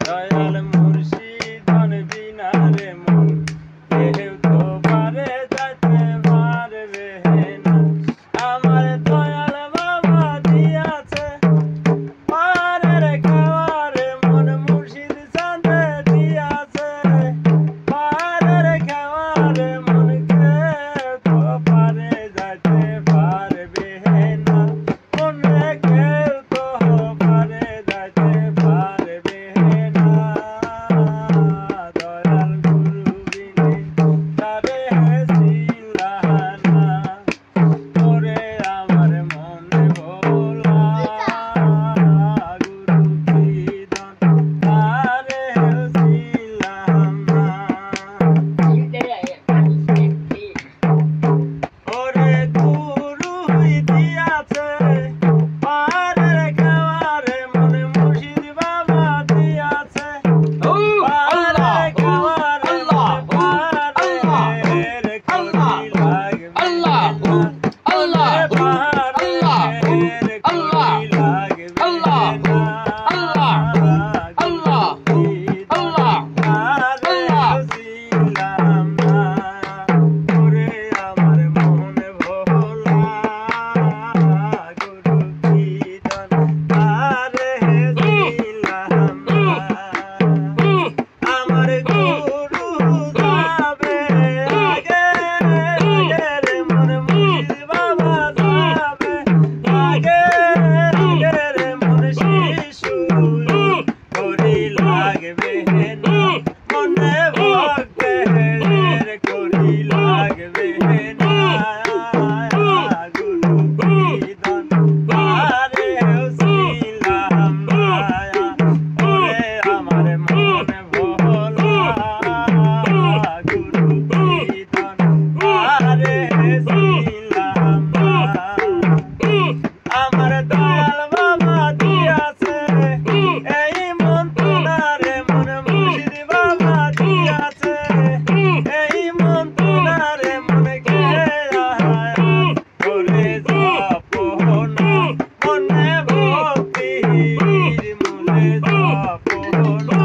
দয়াল মুর্শিদ ধন বিনা রে মন কেউ তো পারে যাইতে পারবে না। আমার দয়াল বাবা দিয়াছে পারের খাওয়ার মন মুর্শিদ চাঁদে দিয়াছে পারের খাওয়ার মন কেউ তো পারে যাইতে পারবে না। মনে কেউ তো পারে যাইতে পারবে না। দয়াল গুরু বিনে তারে ছিলানা ওরে আমার মনে ভোলা গুরু বিদন তারে ছিলানা। ওরে গুরুই দিয়াছে পারের খাওয়ার মন মুর্শিদ বাবা দিয়াছে পারের খাওয়ার মন পারের করি লাগবে না। পারের করি লাগবে না। ছিলাম না ওরে আমার মনে ভোলা গুরু বিদন তারে ছিলাম না। আমার গুরু যাবে আগে রে মন মুর্শিদ বাবা যাবে আগে রে মন শিশু করি লাগবে না। মনে ভক্তের করি লাগবে না। গুরু বিদন তারে ছিলাম না ওরে আমার মনে ভোলা গুরু বিদন তারে ছিলাম না। আমার দয়াল বাবা দিয়াছে এই মন তোলারে মন মুর্শিদ বাবা দিয়াছে এই মন তোলারে মন ঘেরা করে যাপনা মনে ভক্তির মূলে যাপনা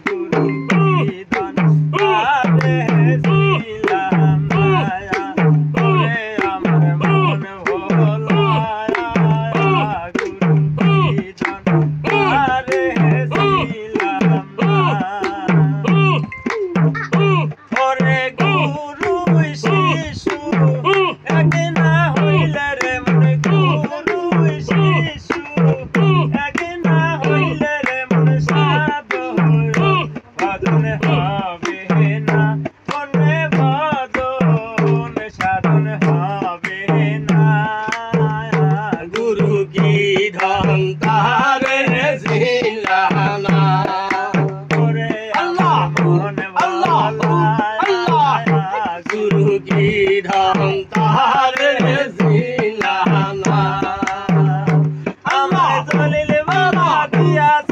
গুরু বিদন তারে ছিলাম না ওরে আমার মনে ভোলা গুরু বিদন তারে ছিলাম না। ওরে গুরু শিশু এক না হইলে রে মন গুরু শিশু এক না হইলে রে মন সাধন হবে না। মনে ভজন সাধন হবে না। গুরু কি ধন তারে ছিলানা ওরে আল্লাহ, মনে আল্লাহ, আল্লাহ। গুরু কি ধন তারে ছিলানা আমার দলিল বাবা দিয়াছে